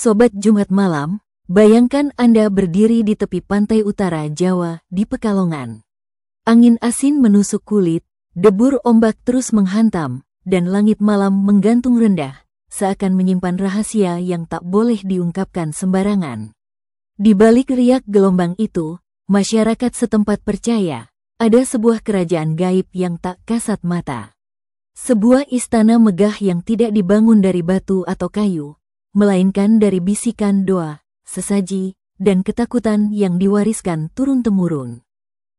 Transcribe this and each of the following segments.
Sobat Jumat Malam, bayangkan Anda berdiri di tepi pantai utara Jawa di Pekalongan. Angin asin menusuk kulit, debur ombak terus menghantam, dan langit malam menggantung rendah, seakan menyimpan rahasia yang tak boleh diungkapkan sembarangan. Di balik riak gelombang itu, masyarakat setempat percaya, ada sebuah kerajaan gaib yang tak kasat mata. Sebuah istana megah yang tidak dibangun dari batu atau kayu, melainkan dari bisikan doa, sesaji, dan ketakutan yang diwariskan turun-temurun.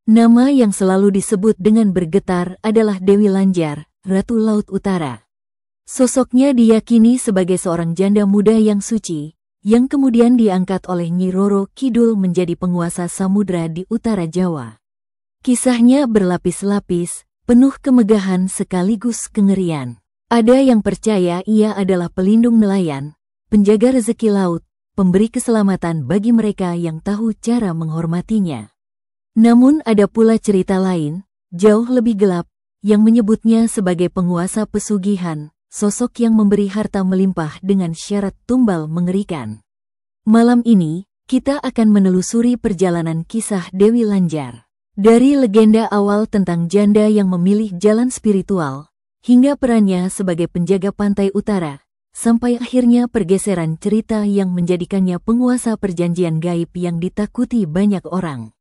Nama yang selalu disebut dengan bergetar adalah Dewi Lanjar, Ratu Laut Utara. Sosoknya diyakini sebagai seorang janda muda yang suci, yang kemudian diangkat oleh Nyi Roro Kidul menjadi penguasa samudra di utara Jawa. Kisahnya berlapis-lapis, penuh kemegahan sekaligus kengerian. Ada yang percaya ia adalah pelindung nelayan, penjaga rezeki laut, pemberi keselamatan bagi mereka yang tahu cara menghormatinya. Namun ada pula cerita lain, jauh lebih gelap, yang menyebutnya sebagai penguasa pesugihan, sosok yang memberi harta melimpah dengan syarat tumbal mengerikan. Malam ini, kita akan menelusuri perjalanan kisah Dewi Lanjar. Dari legenda awal tentang janda yang memilih jalan spiritual, hingga perannya sebagai penjaga pantai utara, sampai akhirnya pergeseran cerita yang menjadikannya penguasa perjanjian gaib yang ditakuti banyak orang.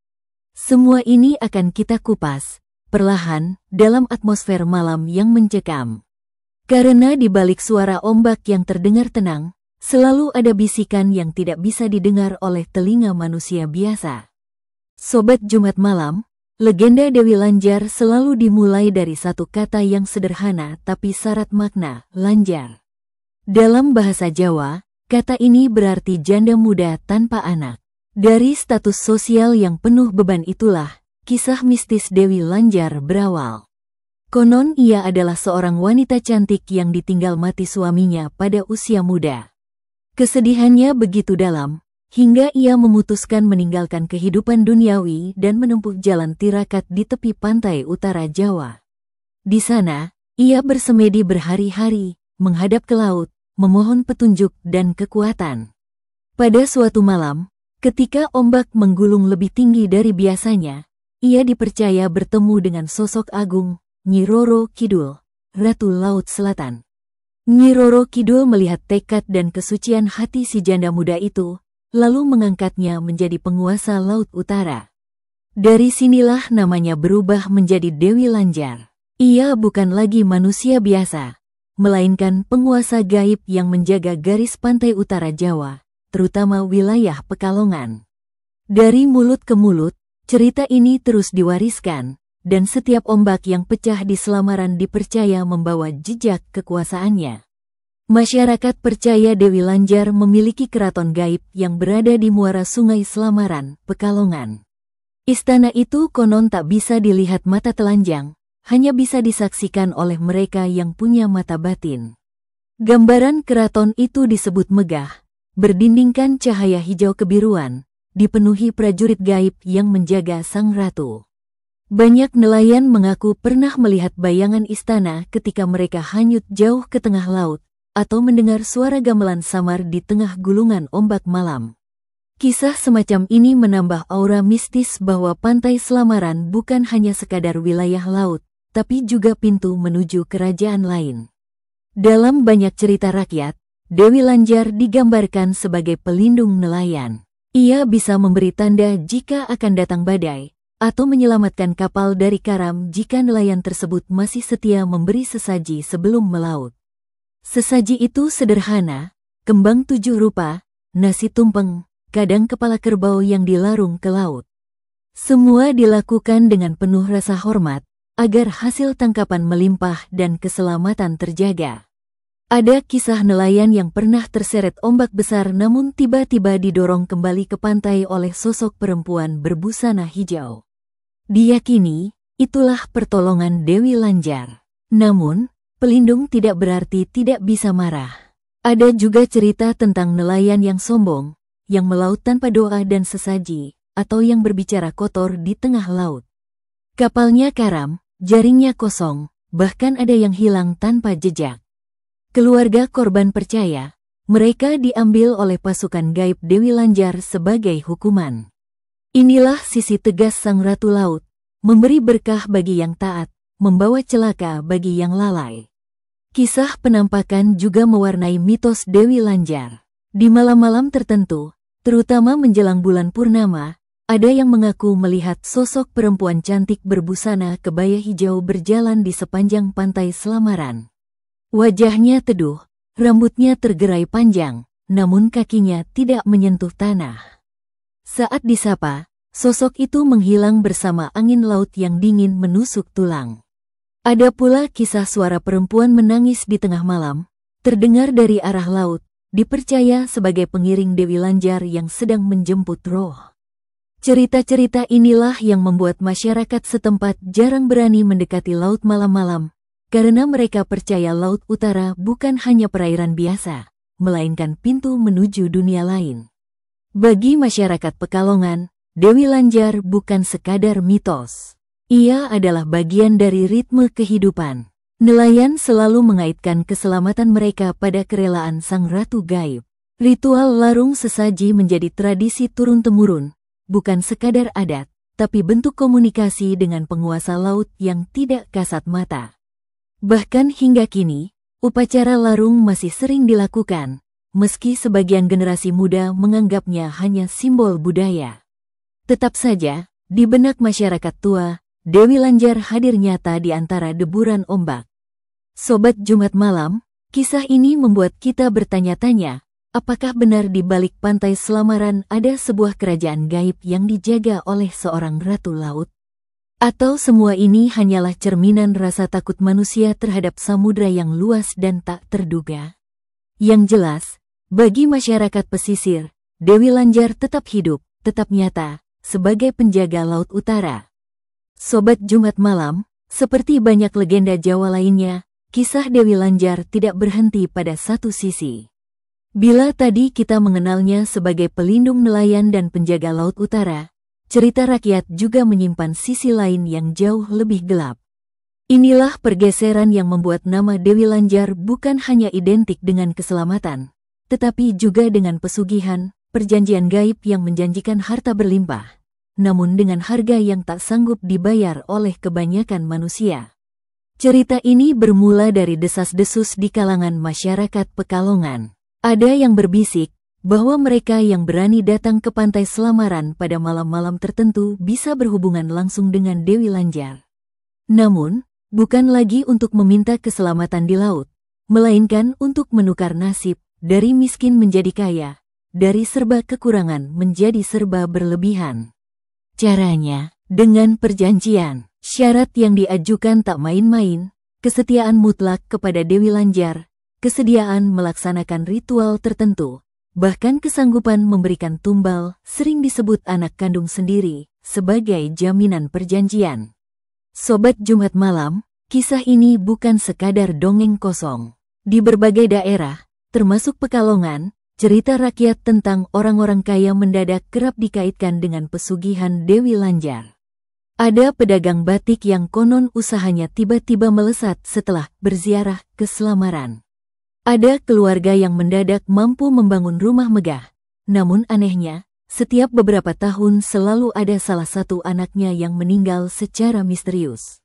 Semua ini akan kita kupas, perlahan, dalam atmosfer malam yang mencekam. Karena di balik suara ombak yang terdengar tenang, selalu ada bisikan yang tidak bisa didengar oleh telinga manusia biasa. Sobat Jumat Malam, legenda Dewi Lanjar selalu dimulai dari satu kata yang sederhana tapi syarat makna, lanjar. Dalam bahasa Jawa, kata ini berarti janda muda tanpa anak. Dari status sosial yang penuh beban itulah, kisah mistis Dewi Lanjar berawal. Konon ia adalah seorang wanita cantik yang ditinggal mati suaminya pada usia muda. Kesedihannya begitu dalam, hingga ia memutuskan meninggalkan kehidupan duniawi dan menempuh jalan tirakat di tepi pantai utara Jawa. Di sana, ia bersemedi berhari-hari, menghadap ke laut, memohon petunjuk dan kekuatan. Pada suatu malam, ketika ombak menggulung lebih tinggi dari biasanya, ia dipercaya bertemu dengan sosok agung, Nyi Roro Kidul, Ratu Laut Selatan. Nyi Roro Kidul melihat tekad dan kesucian hati si janda muda itu, lalu mengangkatnya menjadi penguasa Laut Utara. Dari sinilah namanya berubah menjadi Dewi Lanjar. Ia bukan lagi manusia biasa, melainkan penguasa gaib yang menjaga garis pantai utara Jawa, terutama wilayah Pekalongan. Dari mulut ke mulut, cerita ini terus diwariskan, dan setiap ombak yang pecah di Selamaran dipercaya membawa jejak kekuasaannya. Masyarakat percaya Dewi Lanjar memiliki keraton gaib yang berada di muara Sungai Selamaran, Pekalongan. Istana itu konon tak bisa dilihat mata telanjang, hanya bisa disaksikan oleh mereka yang punya mata batin. Gambaran keraton itu disebut megah, berdindingkan cahaya hijau kebiruan, dipenuhi prajurit gaib yang menjaga sang ratu. Banyak nelayan mengaku pernah melihat bayangan istana ketika mereka hanyut jauh ke tengah laut, atau mendengar suara gamelan samar di tengah gulungan ombak malam. Kisah semacam ini menambah aura mistis bahwa pantai Selamaran bukan hanya sekadar wilayah laut, tapi juga pintu menuju kerajaan lain. Dalam banyak cerita rakyat, Dewi Lanjar digambarkan sebagai pelindung nelayan. Ia bisa memberi tanda jika akan datang badai, atau menyelamatkan kapal dari karam jika nelayan tersebut masih setia memberi sesaji sebelum melaut. Sesaji itu sederhana, kembang 7 rupa, nasi tumpeng, kadang kepala kerbau yang dilarung ke laut. Semua dilakukan dengan penuh rasa hormat, agar hasil tangkapan melimpah dan keselamatan terjaga. Ada kisah nelayan yang pernah terseret ombak besar namun tiba-tiba didorong kembali ke pantai oleh sosok perempuan berbusana hijau. Diyakini, itulah pertolongan Dewi Lanjar. Namun, pelindung tidak berarti tidak bisa marah. Ada juga cerita tentang nelayan yang sombong, yang melaut tanpa doa dan sesaji, atau yang berbicara kotor di tengah laut. Kapalnya karam, jaringnya kosong, bahkan ada yang hilang tanpa jejak. Keluarga korban percaya, mereka diambil oleh pasukan gaib Dewi Lanjar sebagai hukuman. Inilah sisi tegas Sang Ratu Laut, memberi berkah bagi yang taat, membawa celaka bagi yang lalai. Kisah penampakan juga mewarnai mitos Dewi Lanjar. Di malam-malam tertentu, terutama menjelang bulan purnama, ada yang mengaku melihat sosok perempuan cantik berbusana kebaya hijau berjalan di sepanjang pantai Selamaran. Wajahnya teduh, rambutnya tergerai panjang, namun kakinya tidak menyentuh tanah. Saat disapa, sosok itu menghilang bersama angin laut yang dingin menusuk tulang. Ada pula kisah suara perempuan menangis di tengah malam, terdengar dari arah laut, dipercaya sebagai pengiring Dewi Lanjar yang sedang menjemput roh. Cerita-cerita inilah yang membuat masyarakat setempat jarang berani mendekati laut malam-malam, karena mereka percaya Laut Utara bukan hanya perairan biasa, melainkan pintu menuju dunia lain. Bagi masyarakat Pekalongan, Dewi Lanjar bukan sekadar mitos. Ia adalah bagian dari ritme kehidupan. Nelayan selalu mengaitkan keselamatan mereka pada kerelaan Sang Ratu Gaib. Ritual larung sesaji menjadi tradisi turun-temurun, bukan sekadar adat, tapi bentuk komunikasi dengan penguasa laut yang tidak kasat mata. Bahkan hingga kini, upacara larung masih sering dilakukan, meski sebagian generasi muda menganggapnya hanya simbol budaya. Tetap saja, di benak masyarakat tua, Dewi Lanjar hadir nyata di antara deburan ombak. Sobat Jumat Malam, kisah ini membuat kita bertanya-tanya, apakah benar di balik pantai Selamaran ada sebuah kerajaan gaib yang dijaga oleh seorang ratu laut? Atau semua ini hanyalah cerminan rasa takut manusia terhadap samudra yang luas dan tak terduga? Yang jelas, bagi masyarakat pesisir, Dewi Lanjar tetap hidup, tetap nyata, sebagai penjaga Laut Utara. Sobat Jumat Malam, seperti banyak legenda Jawa lainnya, kisah Dewi Lanjar tidak berhenti pada satu sisi. Bila tadi kita mengenalnya sebagai pelindung nelayan dan penjaga Laut Utara, cerita rakyat juga menyimpan sisi lain yang jauh lebih gelap. Inilah pergeseran yang membuat nama Dewi Lanjar bukan hanya identik dengan keselamatan, tetapi juga dengan pesugihan, perjanjian gaib yang menjanjikan harta berlimpah, namun dengan harga yang tak sanggup dibayar oleh kebanyakan manusia. Cerita ini bermula dari desas-desus di kalangan masyarakat Pekalongan. Ada yang berbisik bahwa mereka yang berani datang ke pantai Selamaran pada malam-malam tertentu bisa berhubungan langsung dengan Dewi Lanjar. Namun, bukan lagi untuk meminta keselamatan di laut, melainkan untuk menukar nasib, dari miskin menjadi kaya, dari serba kekurangan menjadi serba berlebihan. Caranya, dengan perjanjian, syarat yang diajukan tak main-main, kesetiaan mutlak kepada Dewi Lanjar, kesediaan melaksanakan ritual tertentu, bahkan kesanggupan memberikan tumbal, sering disebut anak kandung sendiri, sebagai jaminan perjanjian. Sobat Jumat Malam, kisah ini bukan sekadar dongeng kosong. Di berbagai daerah, termasuk Pekalongan, cerita rakyat tentang orang-orang kaya mendadak kerap dikaitkan dengan pesugihan Dewi Lanjar. Ada pedagang batik yang konon usahanya tiba-tiba melesat setelah berziarah ke Selamaran. Ada keluarga yang mendadak mampu membangun rumah megah. Namun anehnya, setiap beberapa tahun selalu ada salah satu anaknya yang meninggal secara misterius.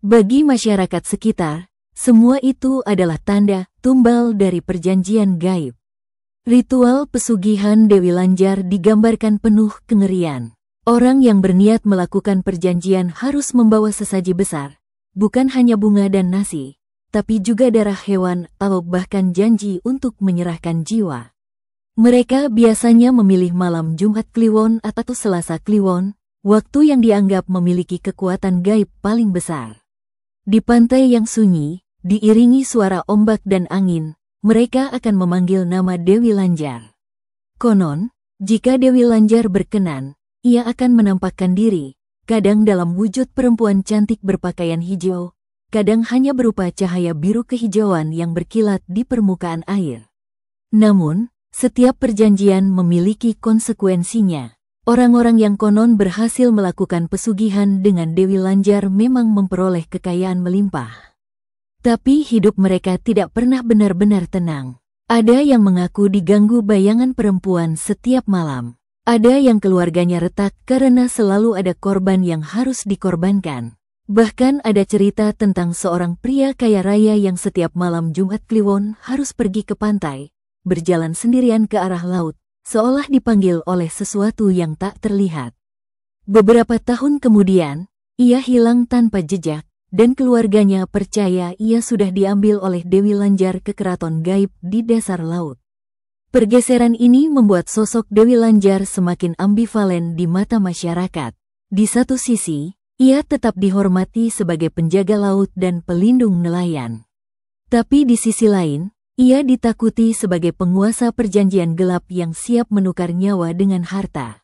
Bagi masyarakat sekitar, semua itu adalah tanda tumbal dari perjanjian gaib. Ritual pesugihan Dewi Lanjar digambarkan penuh kengerian. Orang yang berniat melakukan perjanjian harus membawa sesaji besar, bukan hanya bunga dan nasi, tapi juga darah hewan atau bahkan janji untuk menyerahkan jiwa. Mereka biasanya memilih malam Jumat Kliwon atau Selasa Kliwon, waktu yang dianggap memiliki kekuatan gaib paling besar. Di pantai yang sunyi, diiringi suara ombak dan angin, mereka akan memanggil nama Dewi Lanjar. Konon, jika Dewi Lanjar berkenan, ia akan menampakkan diri, kadang dalam wujud perempuan cantik berpakaian hijau, kadang hanya berupa cahaya biru kehijauan yang berkilat di permukaan air. Namun, setiap perjanjian memiliki konsekuensinya. Orang-orang yang konon berhasil melakukan pesugihan dengan Dewi Lanjar memang memperoleh kekayaan melimpah. Tapi hidup mereka tidak pernah benar-benar tenang. Ada yang mengaku diganggu bayangan perempuan setiap malam. Ada yang keluarganya retak karena selalu ada korban yang harus dikorbankan. Bahkan ada cerita tentang seorang pria kaya raya yang setiap malam Jumat Kliwon harus pergi ke pantai, berjalan sendirian ke arah laut, seolah dipanggil oleh sesuatu yang tak terlihat. Beberapa tahun kemudian, ia hilang tanpa jejak, dan keluarganya percaya ia sudah diambil oleh Dewi Lanjar ke keraton gaib di dasar laut. Pergeseran ini membuat sosok Dewi Lanjar semakin ambivalen di mata masyarakat. Di satu sisi, ia tetap dihormati sebagai penjaga laut dan pelindung nelayan. Tapi di sisi lain, ia ditakuti sebagai penguasa perjanjian gelap yang siap menukar nyawa dengan harta.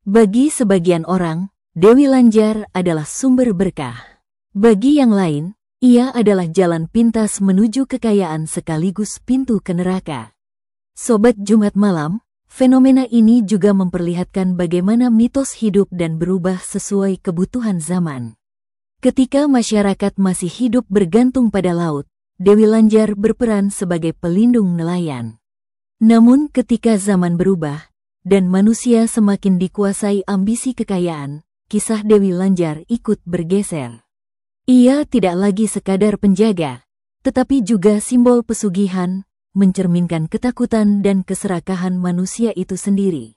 Bagi sebagian orang, Dewi Lanjar adalah sumber berkah. Bagi yang lain, ia adalah jalan pintas menuju kekayaan sekaligus pintu ke neraka. Sobat Jumat Malam, fenomena ini juga memperlihatkan bagaimana mitos hidup dan berubah sesuai kebutuhan zaman. Ketika masyarakat masih hidup bergantung pada laut, Dewi Lanjar berperan sebagai pelindung nelayan. Namun ketika zaman berubah, dan manusia semakin dikuasai ambisi kekayaan, kisah Dewi Lanjar ikut bergeser. Ia tidak lagi sekadar penjaga, tetapi juga simbol pesugihan, mencerminkan ketakutan dan keserakahan manusia itu sendiri.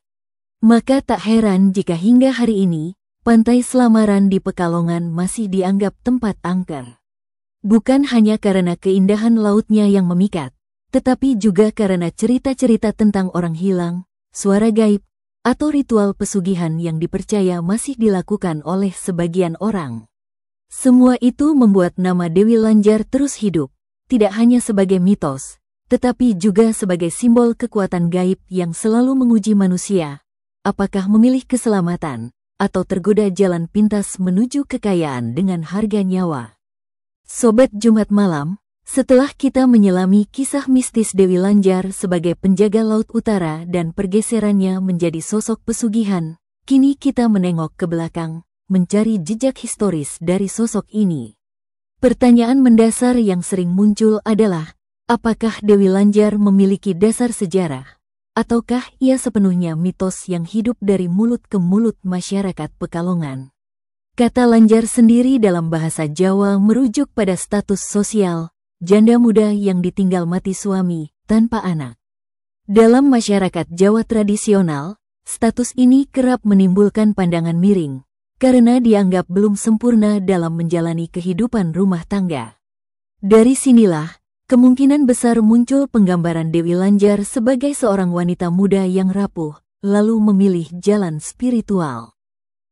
Maka tak heran jika hingga hari ini, Pantai Slamaran di Pekalongan masih dianggap tempat angker. Bukan hanya karena keindahan lautnya yang memikat, tetapi juga karena cerita-cerita tentang orang hilang, suara gaib, atau ritual pesugihan yang dipercaya masih dilakukan oleh sebagian orang. Semua itu membuat nama Dewi Lanjar terus hidup, tidak hanya sebagai mitos, tetapi juga sebagai simbol kekuatan gaib yang selalu menguji manusia, apakah memilih keselamatan, atau tergoda jalan pintas menuju kekayaan dengan harga nyawa. Sobat Jumat Malam, setelah kita menyelami kisah mistis Dewi Lanjar sebagai penjaga Laut Utara dan pergeserannya menjadi sosok pesugihan, kini kita menengok ke belakang, mencari jejak historis dari sosok ini. Pertanyaan mendasar yang sering muncul adalah, apakah Dewi Lanjar memiliki dasar sejarah, ataukah ia sepenuhnya mitos yang hidup dari mulut ke mulut masyarakat Pekalongan? Kata Lanjar sendiri dalam bahasa Jawa merujuk pada status sosial, janda muda yang ditinggal mati suami, tanpa anak. Dalam masyarakat Jawa tradisional, status ini kerap menimbulkan pandangan miring, karena dianggap belum sempurna dalam menjalani kehidupan rumah tangga. Dari sinilah, kemungkinan besar muncul penggambaran Dewi Lanjar sebagai seorang wanita muda yang rapuh, lalu memilih jalan spiritual.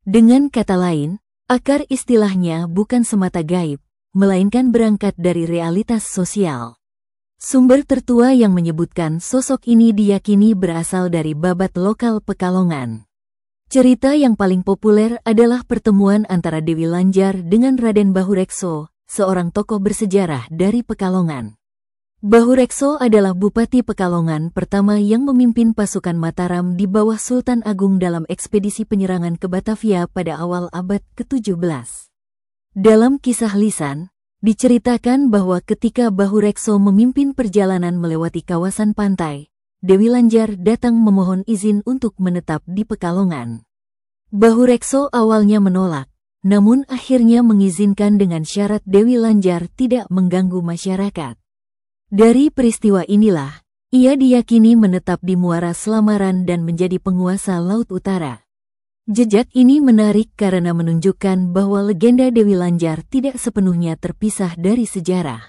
Dengan kata lain, akar istilahnya bukan semata gaib, melainkan berangkat dari realitas sosial. Sumber tertua yang menyebutkan sosok ini diyakini berasal dari babat lokal Pekalongan. Cerita yang paling populer adalah pertemuan antara Dewi Lanjar dengan Raden Bahurekso, seorang tokoh bersejarah dari Pekalongan. Bahurekso adalah Bupati Pekalongan pertama yang memimpin pasukan Mataram di bawah Sultan Agung dalam ekspedisi penyerangan ke Batavia pada awal abad ke-17. Dalam kisah lisan, diceritakan bahwa ketika Bahurekso memimpin perjalanan melewati kawasan pantai, Dewi Lanjar datang memohon izin untuk menetap di Pekalongan. Bahurekso awalnya menolak, namun akhirnya mengizinkan dengan syarat Dewi Lanjar tidak mengganggu masyarakat. Dari peristiwa inilah, ia diyakini menetap di Muara Slamaran dan menjadi penguasa Laut Utara. Jejak ini menarik karena menunjukkan bahwa legenda Dewi Lanjar tidak sepenuhnya terpisah dari sejarah.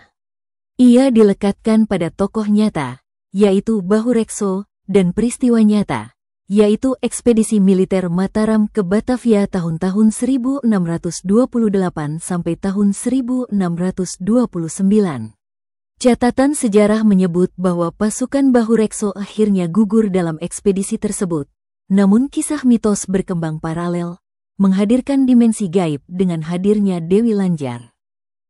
Ia dilekatkan pada tokoh nyata, yaitu Bahurekso, dan peristiwa nyata, yaitu ekspedisi militer Mataram ke Batavia tahun-tahun 1628 sampai tahun 1629. Catatan sejarah menyebut bahwa pasukan Bahurekso akhirnya gugur dalam ekspedisi tersebut, namun kisah mitos berkembang paralel, menghadirkan dimensi gaib dengan hadirnya Dewi Lanjar.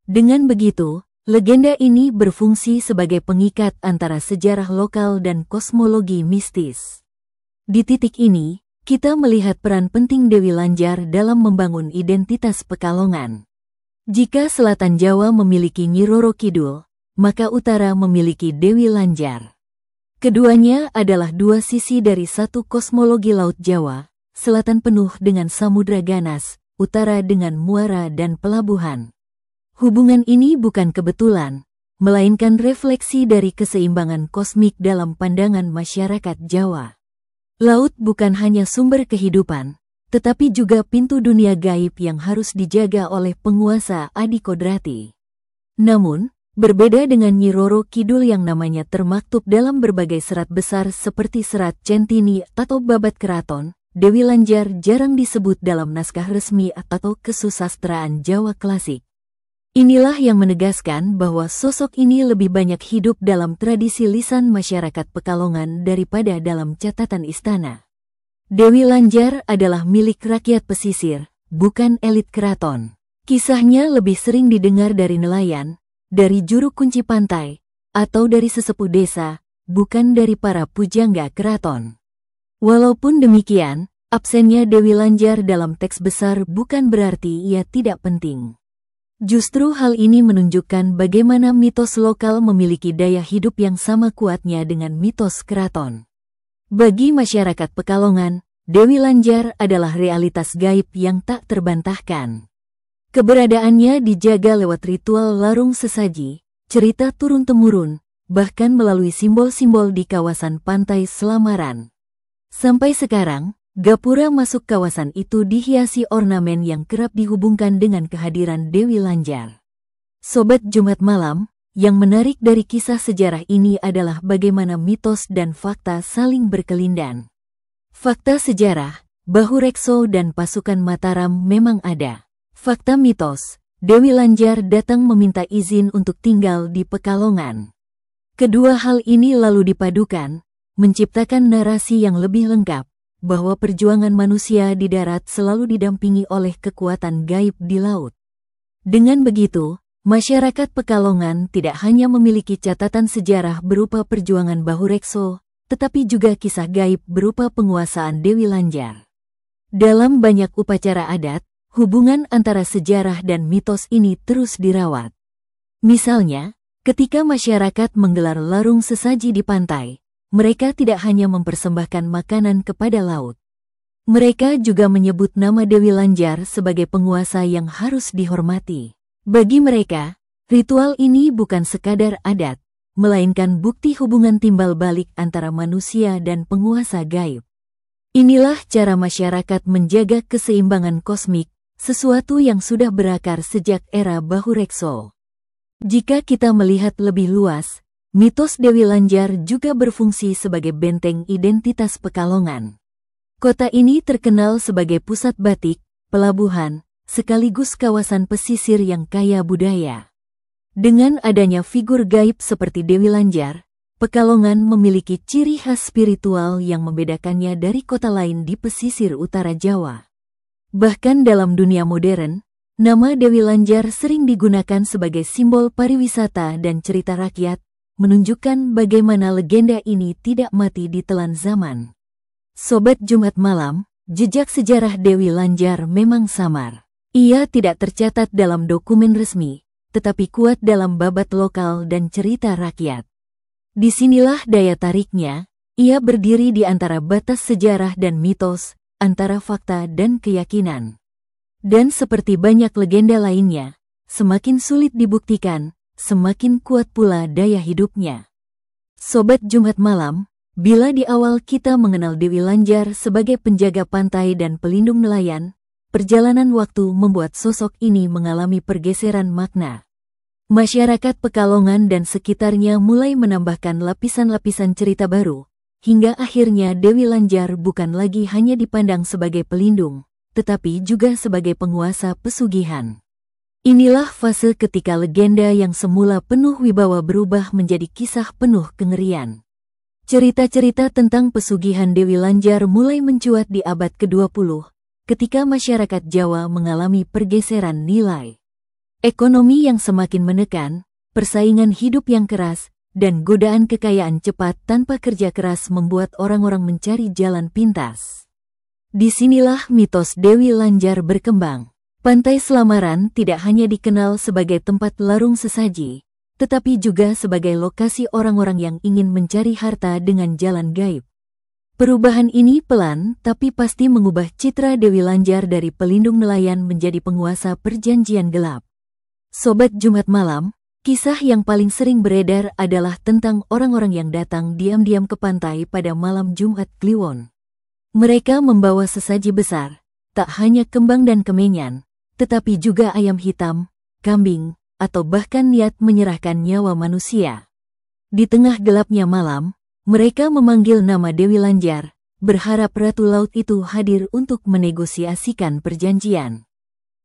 Dengan begitu, legenda ini berfungsi sebagai pengikat antara sejarah lokal dan kosmologi mistis. Di titik ini, kita melihat peran penting Dewi Lanjar dalam membangun identitas Pekalongan. Jika Selatan Jawa memiliki Nyi Roro Kidul, maka Utara memiliki Dewi Lanjar. Keduanya adalah dua sisi dari satu kosmologi Laut Jawa, selatan penuh dengan samudra ganas, utara dengan muara dan pelabuhan. Hubungan ini bukan kebetulan, melainkan refleksi dari keseimbangan kosmik dalam pandangan masyarakat Jawa. Laut bukan hanya sumber kehidupan, tetapi juga pintu dunia gaib yang harus dijaga oleh penguasa Adikodrati. Namun, berbeda dengan Nyi Roro Kidul yang namanya termaktub dalam berbagai serat besar seperti Serat Centini atau Babat Keraton, Dewi Lanjar jarang disebut dalam naskah resmi atau kesusastraan Jawa klasik. Inilah yang menegaskan bahwa sosok ini lebih banyak hidup dalam tradisi lisan masyarakat Pekalongan daripada dalam catatan istana. Dewi Lanjar adalah milik rakyat pesisir, bukan elit keraton. Kisahnya lebih sering didengar dari nelayan, dari juru kunci pantai, atau dari sesepuh desa, bukan dari para pujangga keraton. Walaupun demikian, absennya Dewi Lanjar dalam teks besar bukan berarti ia tidak penting. Justru hal ini menunjukkan bagaimana mitos lokal memiliki daya hidup yang sama kuatnya dengan mitos keraton. Bagi masyarakat Pekalongan, Dewi Lanjar adalah realitas gaib yang tak terbantahkan. Keberadaannya dijaga lewat ritual larung sesaji, cerita turun-temurun, bahkan melalui simbol-simbol di kawasan pantai Selamaran. Sampai sekarang, gapura masuk kawasan itu dihiasi ornamen yang kerap dihubungkan dengan kehadiran Dewi Lanjar. Sobat Jumat Malam, yang menarik dari kisah sejarah ini adalah bagaimana mitos dan fakta saling berkelindan. Fakta sejarah, Bahurekso dan pasukan Mataram memang ada. Fakta mitos, Dewi Lanjar datang meminta izin untuk tinggal di Pekalongan. Kedua hal ini lalu dipadukan, menciptakan narasi yang lebih lengkap, bahwa perjuangan manusia di darat selalu didampingi oleh kekuatan gaib di laut. Dengan begitu, masyarakat Pekalongan tidak hanya memiliki catatan sejarah berupa perjuangan Bahurekso, tetapi juga kisah gaib berupa penguasaan Dewi Lanjar. Dalam banyak upacara adat, hubungan antara sejarah dan mitos ini terus dirawat. Misalnya, ketika masyarakat menggelar larung sesaji di pantai, mereka tidak hanya mempersembahkan makanan kepada laut. Mereka juga menyebut nama Dewi Lanjar sebagai penguasa yang harus dihormati. Bagi mereka, ritual ini bukan sekadar adat, melainkan bukti hubungan timbal balik antara manusia dan penguasa gaib. Inilah cara masyarakat menjaga keseimbangan kosmik, sesuatu yang sudah berakar sejak era Bahurekso. Jika kita melihat lebih luas, mitos Dewi Lanjar juga berfungsi sebagai benteng identitas Pekalongan. Kota ini terkenal sebagai pusat batik, pelabuhan, sekaligus kawasan pesisir yang kaya budaya. Dengan adanya figur gaib seperti Dewi Lanjar, Pekalongan memiliki ciri khas spiritual yang membedakannya dari kota lain di pesisir utara Jawa. Bahkan dalam dunia modern, nama Dewi Lanjar sering digunakan sebagai simbol pariwisata dan cerita rakyat, menunjukkan bagaimana legenda ini tidak mati di telan zaman. Sobat Jumat Malam, jejak sejarah Dewi Lanjar memang samar. Ia tidak tercatat dalam dokumen resmi, tetapi kuat dalam babat lokal dan cerita rakyat. Disinilah daya tariknya, ia berdiri di antara batas sejarah dan mitos, antara fakta dan keyakinan. Dan seperti banyak legenda lainnya, semakin sulit dibuktikan, semakin kuat pula daya hidupnya. Sobat Jumat Malam, bila di awal kita mengenal Dewi Lanjar sebagai penjaga pantai dan pelindung nelayan, perjalanan waktu membuat sosok ini mengalami pergeseran makna. Masyarakat Pekalongan dan sekitarnya mulai menambahkan lapisan-lapisan cerita baru, hingga akhirnya Dewi Lanjar bukan lagi hanya dipandang sebagai pelindung, tetapi juga sebagai penguasa pesugihan. Inilah fase ketika legenda yang semula penuh wibawa berubah menjadi kisah penuh kengerian. Cerita-cerita tentang pesugihan Dewi Lanjar mulai mencuat di abad ke-20, ketika masyarakat Jawa mengalami pergeseran nilai. Ekonomi yang semakin menekan, persaingan hidup yang keras, dan godaan kekayaan cepat tanpa kerja keras membuat orang-orang mencari jalan pintas. Disinilah mitos Dewi Lanjar berkembang. Pantai Selamaran tidak hanya dikenal sebagai tempat larung sesaji, tetapi juga sebagai lokasi orang-orang yang ingin mencari harta dengan jalan gaib. Perubahan ini pelan tapi pasti mengubah citra Dewi Lanjar dari pelindung nelayan menjadi penguasa perjanjian gelap. Sobat Jumat Malam, kisah yang paling sering beredar adalah tentang orang-orang yang datang diam-diam ke pantai pada malam Jumat Kliwon. Mereka membawa sesaji besar, tak hanya kembang dan kemenyan, tetapi juga ayam hitam, kambing, atau bahkan niat menyerahkan nyawa manusia. Di tengah gelapnya malam, mereka memanggil nama Dewi Lanjar, berharap Ratu Laut itu hadir untuk menegosiasikan perjanjian.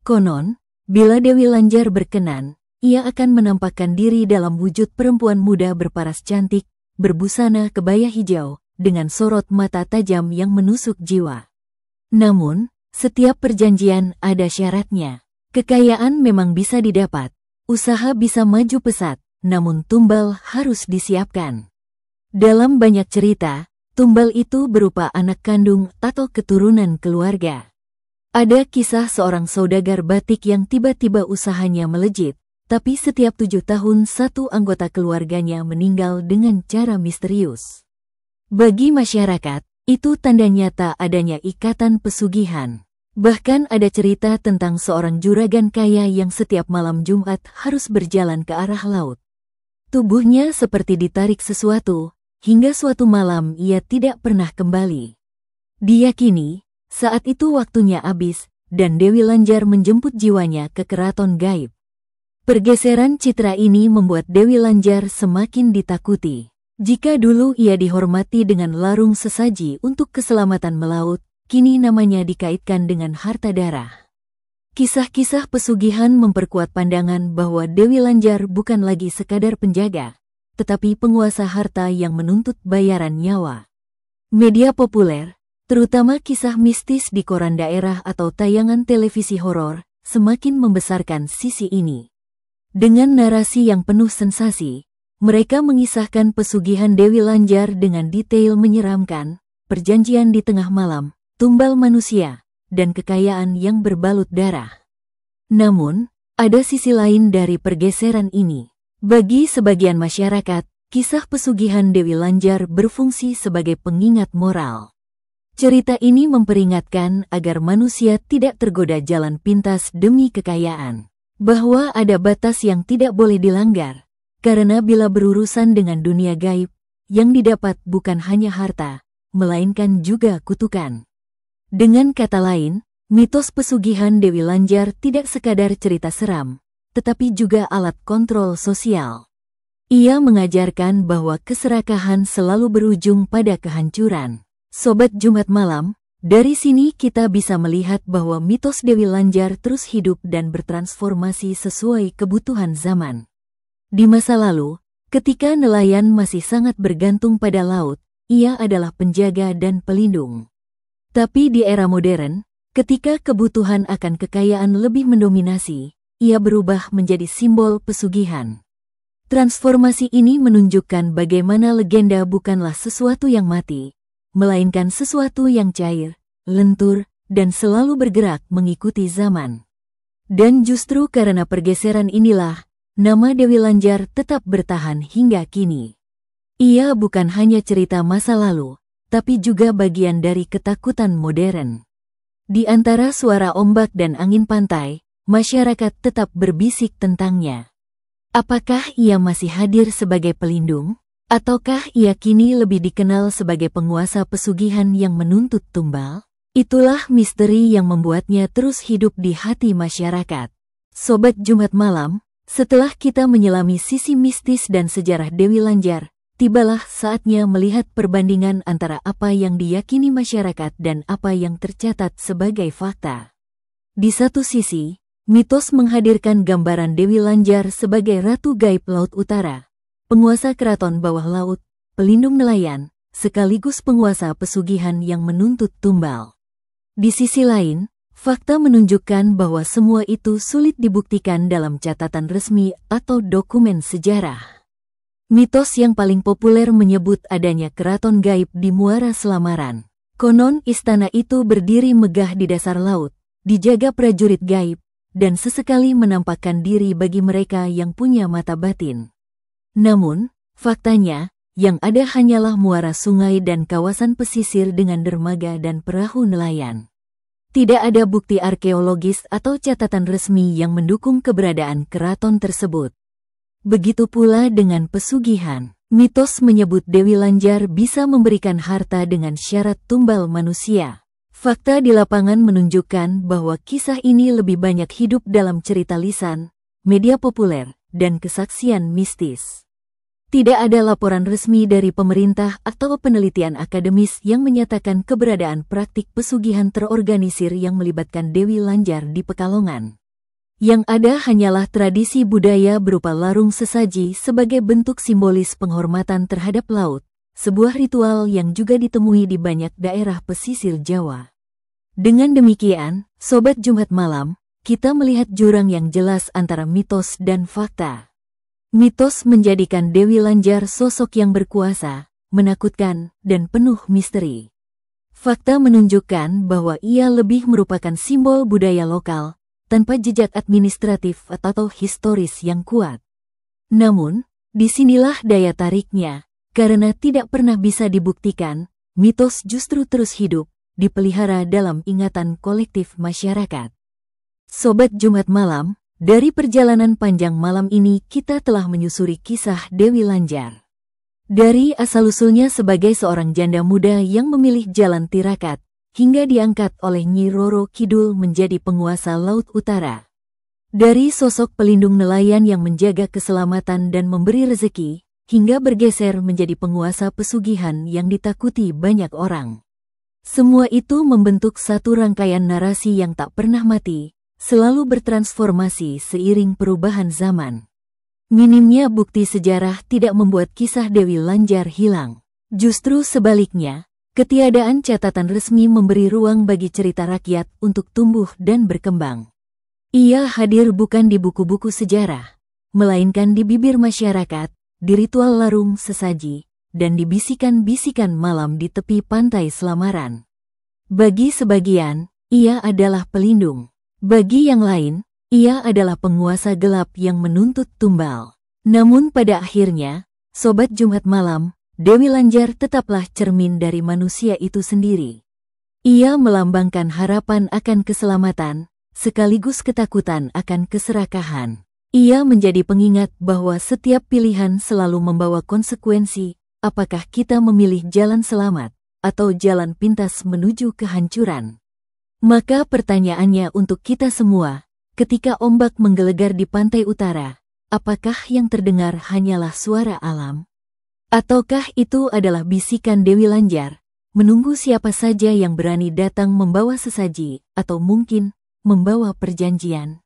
Konon, bila Dewi Lanjar berkenan, ia akan menampakkan diri dalam wujud perempuan muda berparas cantik, berbusana kebaya hijau, dengan sorot mata tajam yang menusuk jiwa. Namun, setiap perjanjian ada syaratnya. Kekayaan memang bisa didapat, usaha bisa maju pesat, namun tumbal harus disiapkan. Dalam banyak cerita, tumbal itu berupa anak kandung atau keturunan keluarga. Ada kisah seorang saudagar batik yang tiba-tiba usahanya melejit, tapi setiap 7 tahun satu anggota keluarganya meninggal dengan cara misterius. Bagi masyarakat, itu tanda nyata adanya ikatan pesugihan. Bahkan ada cerita tentang seorang juragan kaya yang setiap malam Jumat harus berjalan ke arah laut. Tubuhnya seperti ditarik sesuatu, hingga suatu malam ia tidak pernah kembali. Diyakini, saat itu waktunya habis, dan Dewi Lanjar menjemput jiwanya ke keraton gaib. Pergeseran citra ini membuat Dewi Lanjar semakin ditakuti. Jika dulu ia dihormati dengan larung sesaji untuk keselamatan melaut, kini namanya dikaitkan dengan harta darah. Kisah-kisah pesugihan memperkuat pandangan bahwa Dewi Lanjar bukan lagi sekadar penjaga, tetapi penguasa harta yang menuntut bayaran nyawa. Media populer, terutama kisah mistis di koran daerah atau tayangan televisi horor, semakin membesarkan sisi ini. Dengan narasi yang penuh sensasi, mereka mengisahkan pesugihan Dewi Lanjar dengan detail menyeramkan, perjanjian di tengah malam, tumbal manusia, dan kekayaan yang berbalut darah. Namun, ada sisi lain dari pergeseran ini. Bagi sebagian masyarakat, kisah pesugihan Dewi Lanjar berfungsi sebagai pengingat moral. Cerita ini memperingatkan agar manusia tidak tergoda jalan pintas demi kekayaan, bahwa ada batas yang tidak boleh dilanggar, karena bila berurusan dengan dunia gaib, yang didapat bukan hanya harta, melainkan juga kutukan. Dengan kata lain, mitos pesugihan Dewi Lanjar tidak sekadar cerita seram, tetapi juga alat kontrol sosial. Ia mengajarkan bahwa keserakahan selalu berujung pada kehancuran. Sobat Jumat Malam, dari sini kita bisa melihat bahwa mitos Dewi Lanjar terus hidup dan bertransformasi sesuai kebutuhan zaman. Di masa lalu, ketika nelayan masih sangat bergantung pada laut, ia adalah penjaga dan pelindung. Tapi di era modern, ketika kebutuhan akan kekayaan lebih mendominasi, ia berubah menjadi simbol pesugihan. Transformasi ini menunjukkan bagaimana legenda bukanlah sesuatu yang mati, melainkan sesuatu yang cair, lentur, dan selalu bergerak mengikuti zaman. Dan justru karena pergeseran inilah, nama Dewi Lanjar tetap bertahan hingga kini. Ia bukan hanya cerita masa lalu, tapi juga bagian dari ketakutan modern. Di antara suara ombak dan angin pantai, masyarakat tetap berbisik tentangnya. Apakah ia masih hadir sebagai pelindung? Ataukah ia kini lebih dikenal sebagai penguasa pesugihan yang menuntut tumbal? Itulah misteri yang membuatnya terus hidup di hati masyarakat. Sobat Jumat Malam, setelah kita menyelami sisi mistis dan sejarah Dewi Lanjar, tibalah saatnya melihat perbandingan antara apa yang diyakini masyarakat dan apa yang tercatat sebagai fakta. Di satu sisi, mitos menghadirkan gambaran Dewi Lanjar sebagai Ratu Gaib Laut Utara, penguasa keraton bawah laut, pelindung nelayan, sekaligus penguasa pesugihan yang menuntut tumbal. Di sisi lain, fakta menunjukkan bahwa semua itu sulit dibuktikan dalam catatan resmi atau dokumen sejarah. Mitos yang paling populer menyebut adanya keraton gaib di Muara Selamaran. Konon istana itu berdiri megah di dasar laut, dijaga prajurit gaib, dan sesekali menampakkan diri bagi mereka yang punya mata batin. Namun, faktanya, yang ada hanyalah muara sungai dan kawasan pesisir dengan dermaga dan perahu nelayan. Tidak ada bukti arkeologis atau catatan resmi yang mendukung keberadaan keraton tersebut. Begitu pula dengan pesugihan. Mitos menyebut Dewi Lanjar bisa memberikan harta dengan syarat tumbal manusia. Fakta di lapangan menunjukkan bahwa kisah ini lebih banyak hidup dalam cerita lisan, media populer, dan kesaksian mistis. Tidak ada laporan resmi dari pemerintah atau penelitian akademis yang menyatakan keberadaan praktik pesugihan terorganisir yang melibatkan Dewi Lanjar di Pekalongan. Yang ada hanyalah tradisi budaya berupa larung sesaji sebagai bentuk simbolis penghormatan terhadap laut, sebuah ritual yang juga ditemui di banyak daerah pesisir Jawa. Dengan demikian, Sobat Jumat Malam, kita melihat jurang yang jelas antara mitos dan fakta. Mitos menjadikan Dewi Lanjar sosok yang berkuasa, menakutkan, dan penuh misteri. Fakta menunjukkan bahwa ia lebih merupakan simbol budaya lokal, tanpa jejak administratif atau historis yang kuat. Namun, disinilah daya tariknya, karena tidak pernah bisa dibuktikan, mitos justru terus hidup, dipelihara dalam ingatan kolektif masyarakat. Sobat Jumat Malam, dari perjalanan panjang malam ini kita telah menyusuri kisah Dewi Lanjar. Dari asal-usulnya sebagai seorang janda muda yang memilih jalan tirakat, hingga diangkat oleh Nyi Roro Kidul menjadi penguasa Laut Utara. Dari sosok pelindung nelayan yang menjaga keselamatan dan memberi rezeki, hingga bergeser menjadi penguasa pesugihan yang ditakuti banyak orang. Semua itu membentuk satu rangkaian narasi yang tak pernah mati, selalu bertransformasi seiring perubahan zaman. Minimnya bukti sejarah tidak membuat kisah Dewi Lanjar hilang. Justru sebaliknya, ketiadaan catatan resmi memberi ruang bagi cerita rakyat untuk tumbuh dan berkembang. Ia hadir bukan di buku-buku sejarah, melainkan di bibir masyarakat, di ritual larung sesaji, dan di bisikan-bisikan malam di tepi pantai Selamaran. Bagi sebagian, ia adalah pelindung. Bagi yang lain, ia adalah penguasa gelap yang menuntut tumbal. Namun pada akhirnya, Sobat Jumat Malam, Dewi Lanjar tetaplah cermin dari manusia itu sendiri. Ia melambangkan harapan akan keselamatan, sekaligus ketakutan akan keserakahan. Ia menjadi pengingat bahwa setiap pilihan selalu membawa konsekuensi, apakah kita memilih jalan selamat, atau jalan pintas menuju kehancuran. Maka pertanyaannya untuk kita semua, ketika ombak menggelegar di pantai utara, apakah yang terdengar hanyalah suara alam? Ataukah itu adalah bisikan Dewi Lanjar, menunggu siapa saja yang berani datang membawa sesaji, atau mungkin membawa perjanjian?